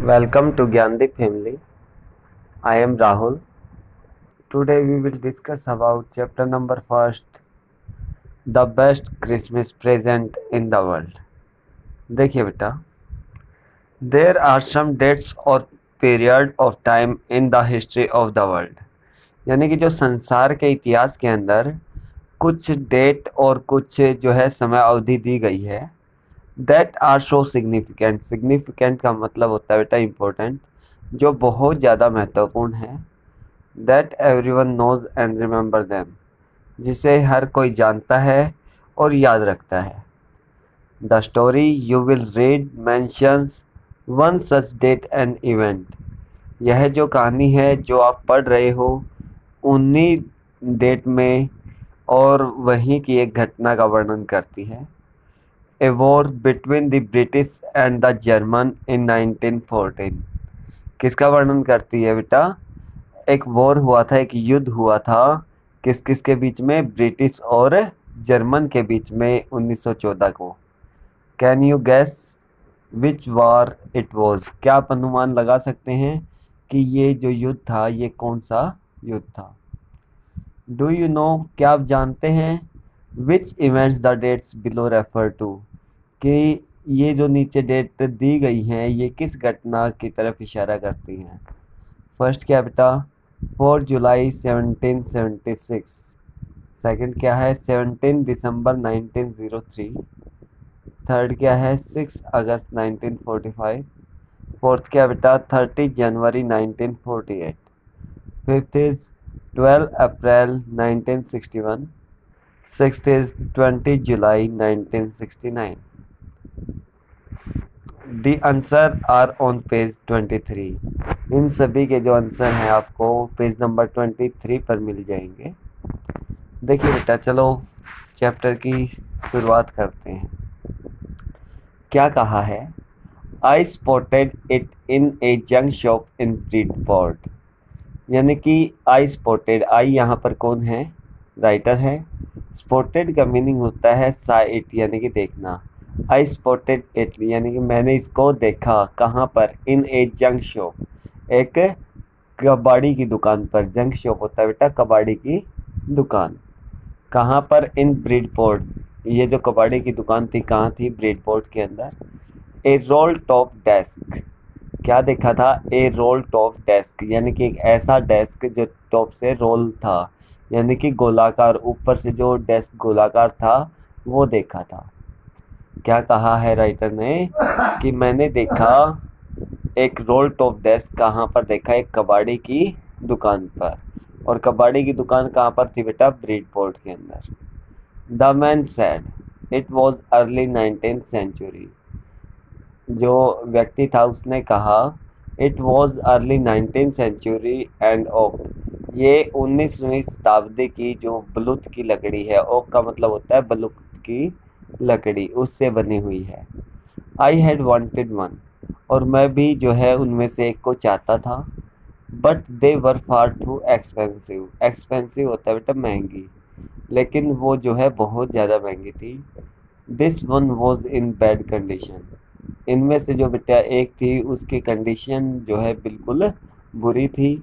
Welcome to Gyandeep family. I am Rahul. Today we will discuss about chapter number first, the best Christmas present in the world. देखिए बेटा, there are some dates or period of time in the history of the world. यानी कि जो संसार के इतिहास के अंदर कुछ डेट और कुछ जो है समय अवधि दी गई है, that are so significant. Significant का मतलब होता है बेटा इम्पोर्टेंट, जो बहुत ज़्यादा महत्वपूर्ण है. That everyone knows and remember them, जिसे हर कोई जानता है और याद रखता है. The story you will read mentions one such date and event. यह जो कहानी है जो आप पढ़ रहे हो उन्हीं डेट में और वहीं की एक घटना का वर्णन करती है. A war between the British and the German in 1914. किसका वर्णन करती है बेटा? एक वॉर हुआ था, एक युद्ध हुआ था. किस किस के बीच में? ब्रिटिश और जर्मन के बीच में 1914 को. Can you gas which war it was? क्या आप अनुमान लगा सकते हैं कि ये जो युद्ध था ये कौन सा युद्ध था? डू यू नो, क्या आप जानते हैं? Which events the dates below refer to, कि ये जो नीचे डेट दी गई हैं ये किस घटना की तरफ इशारा करती हैं? फर्स्ट क्या बेटा? 4 जुलाई 1776. सेकंड क्या है? 17 दिसंबर 1903. थर्ड क्या है? 6 अगस्त 1945. फोर्थ क्या बेटा? 30 जनवरी 1948. Fifth is 12 April 1961. Sixth is 20 जुलाई 1969. The answer are on page 23. इन सभी के जो आंसर हैं आपको पेज नंबर 23 पर मिल जाएंगे. देखिए बेटा, चलो चैप्टर की शुरुआत करते हैं. क्या कहा है? आई spotted it in A junk shop in Bridport. यानी कि आई स्पॉटेड, आई यहाँ पर कौन है? राइटर है. स्पॉटेड का मीनिंग होता है सा इट, यानी कि देखना. आई स्पॉटेड इट यानी कि मैंने इसको देखा. कहाँ पर? इन ए जंक शॉप, एक कबाड़ी की दुकान पर. जंक शॉप होता है बेटा कबाड़ी की दुकान. कहाँ पर? इन ब्रिडपोर्ट. ये जो कबाड़ी की दुकान थी कहाँ थी? ब्रिडपोर्ट के अंदर. ए रोल टॉप डेस्क. क्या देखा था? ए रोल टॉप डेस्क, यानी कि एक ऐसा डेस्क जो टॉप से रोल था, यानी कि गोलाकार, ऊपर से जो डेस्क गोलाकार था वो देखा था. क्या कहा है राइटर ने? कि मैंने देखा एक रोल टॉप डेस्क. कहाँ पर देखा? एक कबाड़ी की दुकान पर. और कबाड़ी की दुकान कहाँ पर थी बेटा? ब्रिडपोर्ट के अंदर. The man said it was early 19th century. जो व्यक्ति था उसने कहा it was early 19th century and oak. ये 19वीं शताब्दी की जो बलूत की लकड़ी है, ओक का मतलब होता है बलूत की लकड़ी, उससे बनी हुई है. I had wanted one. और मैं भी जो है उनमें से एक को चाहता था. But they were far too expensive. Expensive होता है बेटा महंगी, लेकिन वो जो है बहुत ज़्यादा महंगी थी. This one was in bad condition. इनमें से जो बेटा एक थी उसकी कंडीशन जो है बिल्कुल बुरी थी.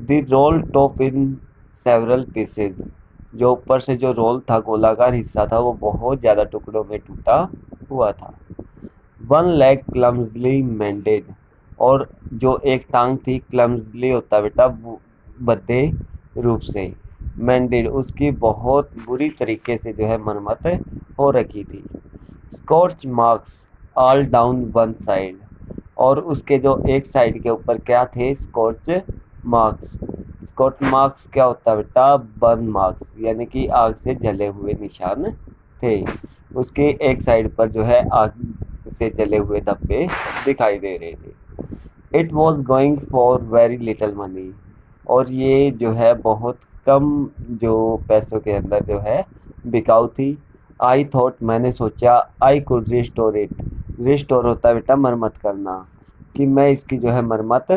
The roll top in several pieces. जो ऊपर से जो रोल था, गोलाकार हिस्सा था, वो बहुत ज़्यादा टुकड़ों में टूटा हुआ था. One leg clumsily mended. और जो एक टांग थी, क्लम्सली होता है बेटा भद्दे रूप से. मेंडेड, उसकी बहुत बुरी तरीके से जो है मरम्मत हो रखी थी. Scotch marks all down one side. और उसके जो एक साइड के ऊपर क्या थे? Scotch marks. स्कॉच मार्क्स क्या होता है बेटा? बर्न मार्क्स, यानी कि आग से जले हुए निशान थे. उसके एक साइड पर जो है आग से जले हुए धब्बे दिखाई दे रहे थे. It was going for very little money. और ये जो है बहुत कम जो पैसों के अंदर जो है बिकाऊ थी. आई थॉट, मैंने सोचा, I could restore it. Restore होता है बेटा मरम्मत करना, कि मैं इसकी जो है मरम्मत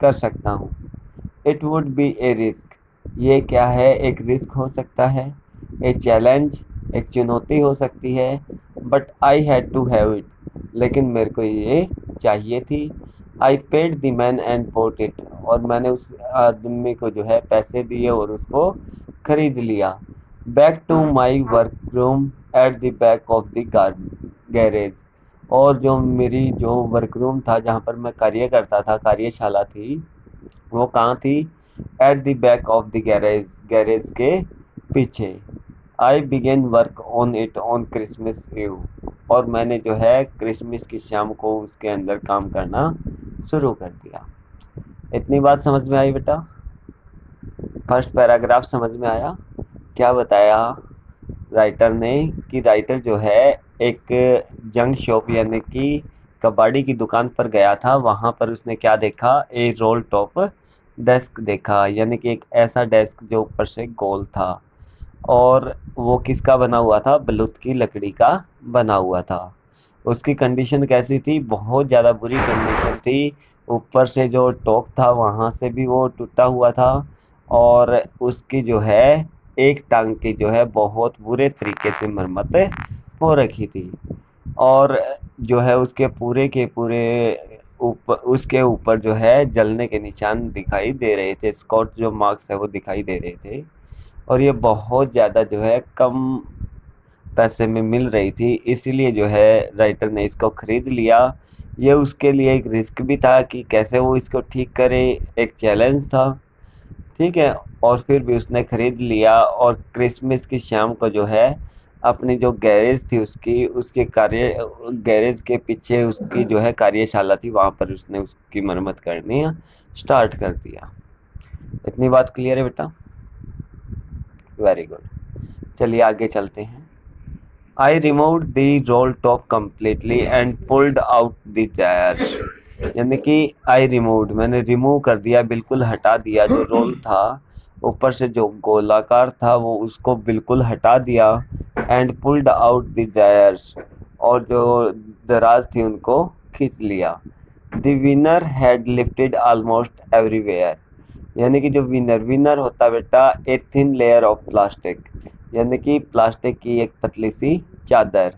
कर सकता हूँ. It would be A risk. ये क्या है? एक रिस्क हो सकता है. ए चैलेंज, एक चुनौती हो सकती है. But I had to have it. लेकिन मेरे को ये चाहिए थी. I paid the man and put it, और मैंने उस आदमी को जो है पैसे दिए और उसको खरीद लिया। Back to my work room at the back of the garage, और जो मेरी जो वर्क रूम था जहाँ पर मैं कार्य करता था, कार्यशाला थी, वो कहाँ थी? At the back of the garage, garage के पीछे। I began work on it on Christmas Eve, और मैंने जो है क्रिसमस की शाम को उसके अंदर काम करना शुरू कर दिया। इतनी बात समझ में आई बेटा? फर्स्ट पैराग्राफ समझ में आया? क्या बताया राइटर ने कि राइटर जो है एक जंग शॉप यानी कि कबाड़ी की दुकान पर गया था। वहाँ पर उसने क्या देखा? ए रोल टॉप डेस्क देखा, यानी कि एक ऐसा डेस्क जो ऊपर से गोल था, और वो किसका बना हुआ था? बलूत की लकड़ी का बना हुआ था। उसकी कंडीशन कैसी थी? बहुत ज़्यादा बुरी कंडीशन थी। ऊपर से जो टॉप था वहाँ से भी वो टूटा हुआ था, और उसकी जो है एक टांग की जो है बहुत बुरे तरीके से मरम्मत हो रखी थी, और जो है उसके पूरे के पूरे ऊपर, उसके ऊपर जो है जलने के निशान दिखाई दे रहे थे, स्कॉच जो मार्क्स है वो दिखाई दे रहे थे, और ये बहुत ज़्यादा जो है कम पैसे में मिल रही थी, इसीलिए जो है राइटर ने इसको खरीद लिया। ये उसके लिए एक रिस्क भी था कि कैसे वो इसको ठीक करे, एक चैलेंज था, ठीक है। और फिर भी उसने खरीद लिया, और क्रिसमस की शाम को जो है अपनी जो गैरेज थी उसकी, उसके कार्य गैरेज के पीछे उसकी जो है कार्यशाला थी, वहाँ पर उसने उसकी मरम्मत करनी स्टार्ट कर दिया। इतनी बात क्लियर है बेटा? Very good. चलिए आगे चलते हैं। I removed the roll top completely and pulled out the tyre, यानी कि आई रिमूव्ड, मैंने रिमूव कर दिया, बिल्कुल हटा दिया, जो रोल था ऊपर से जो गोलाकार था वो उसको बिल्कुल हटा दिया। And pulled out the tyres, और जो दराज थी उनको खींच लिया। The winner had lifted almost everywhere, यानी कि जो विनर विनर होता है बेटा, a thin layer of plastic, यानी कि प्लास्टिक की एक पतली सी चादर।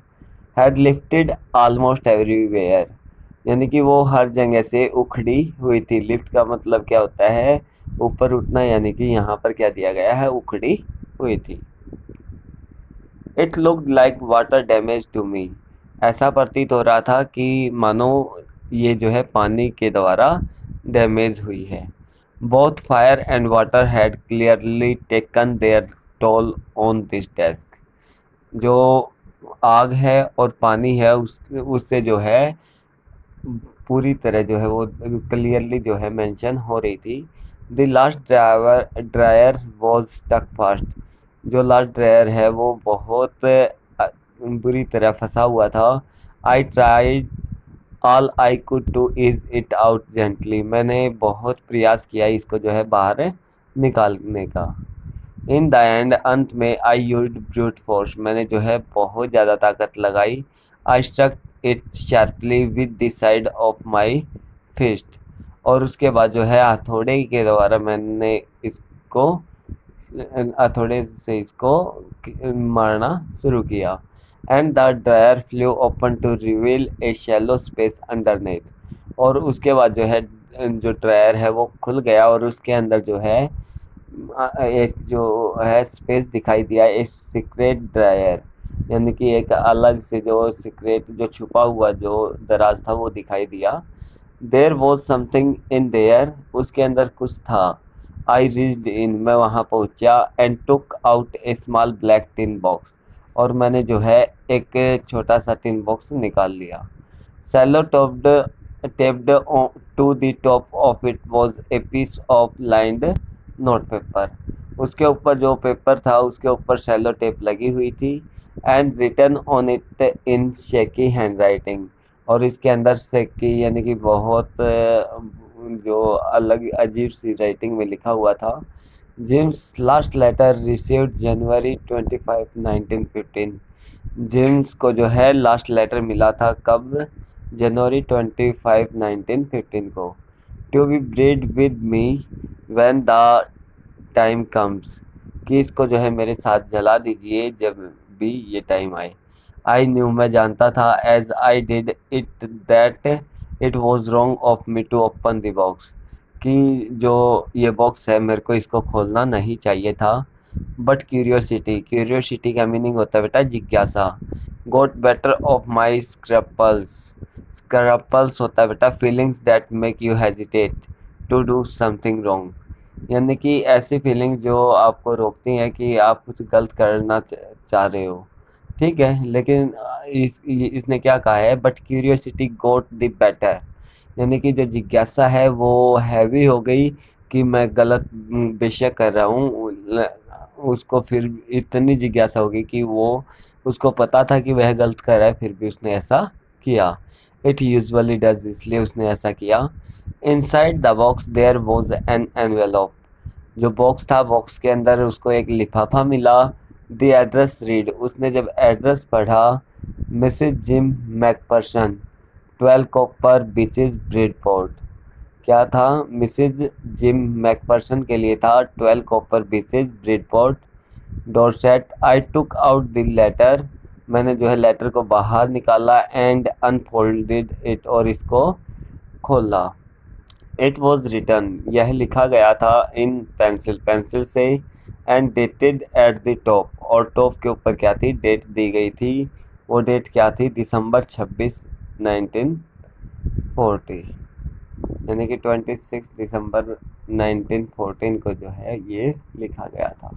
हैड लिफ्टेड ऑलमोस्ट एवरीवेयर, यानी कि वो हर जगह से उखड़ी हुई थी। लिफ्ट का मतलब क्या होता है? ऊपर उठना, यानी कि यहाँ पर क्या दिया गया है? उखड़ी हुई थी। It looked like water damage to me, ऐसा प्रतीत हो रहा था कि मानो ये जो है पानी के द्वारा डैमेज हुई है। Both fire and water had clearly taken their toll on this desk, जो आग है और पानी है उससे जो है पूरी तरह जो है वो क्लियरली जो है मेंशन हो रही थी। The last drawer was stuck fast, जो लास्ट ड्रायर है वो बहुत बुरी तरह फंसा हुआ था। I tried all I could to ease it out gently, मैंने बहुत प्रयास किया इसको जो है बाहर निकालने का। इन द एंड, अंत में, आई यूज्ड ब्रूट फोर्स, मैंने जो है बहुत ज़्यादा ताकत लगाई। I struck it sharply with the side of my fist, और उसके बाद जो है हथौड़े के द्वारा मैंने इसको हथौड़े से इसको मारना शुरू किया। And the drawer flew open to reveal a shallow space underneath, और उसके बाद जो है जो ड्रायर है वो खुल गया, और उसके अंदर जो है एक जो है स्पेस दिखाई दिया, एक सीक्रेट ड्रायर, यानी कि एक अलग से जो सीक्रेट जो छुपा हुआ जो दराज था वो दिखाई दिया। There was something in there, उसके अंदर कुछ था। आई रीच्ड इन, मैं वहाँ पहुँचा। And took out A small black tin box, और मैंने जो है एक छोटा सा टिन बॉक्स निकाल लिया। Sellotaped taped to the top of it was a piece of lined note paper, उसके ऊपर जो पेपर था उसके ऊपर सेलो टेप लगी हुई थी। And written on it in shaky handwriting, और इसके अंदर शेकी यानी कि बहुत जो अलग अजीब सी राइटिंग में लिखा हुआ था। जेम्स लास्ट लेटर रिसीव्ड जनवरी 25, 1915, जेम्स को जो है लास्ट लेटर मिला था कब? जनवरी 25, 1915 को। To be buried with me when the time comes, कि इसको जो है मेरे साथ जला दीजिए जब भी ये टाइम आए। आई न्यू, मैं जानता था, as I did it that it was wrong of me to open the box, कि जो ये बॉक्स है मेरे को इसको खोलना नहीं चाहिए था। बट क्यूरियोसिटी, क्यूरियोसिटी का मीनिंग होता है बेटा जिज्ञासा। Got better of my scruples, scruples होता है बेटा feelings that make you hesitate to do something wrong, यानी कि ऐसी फीलिंग्स जो आपको रोकती हैं कि आप कुछ गलत करना चाह रहे हो। ठीक है, लेकिन इसने क्या कहा है, but curiosity goat the better, यानी कि जो जिज्ञासा है वो हैवी हो गई कि मैं गलत विषय कर रहा हूँ। उसको फिर इतनी जिज्ञासा होगी कि वो, उसको पता था कि वह गलत कर रहा है फिर भी उसने ऐसा किया। इट यूजुअली डज, इसलिए उसने ऐसा किया। Inside the box there was an envelope, जो बॉक्स था बॉक्स के अंदर उसको एक लिफाफा मिला। द एड्रेस रीड, उसने जब एड्रेस पढ़ा, Mrs Jim McPherson 12 Copper Beeches Bridport, क्या था, मिसेज जिम मैकपर्सन के लिए था 12 Copper Beeches Bridport Dorset. I took out the letter, मैंने जो है लेटर को बाहर निकाला, एंड अनफोल्डेड इट, और इसको खोला। इट वॉज रिटन, यह लिखा गया था इन पेंसिल, पेंसिल से, and dated at the top, और टॉप के ऊपर क्या थी, डेट दी गई थी। वो डेट क्या थी, दिसंबर 26 1940, यानी कि 26 दिसंबर 1914 को जो है ये लिखा गया था।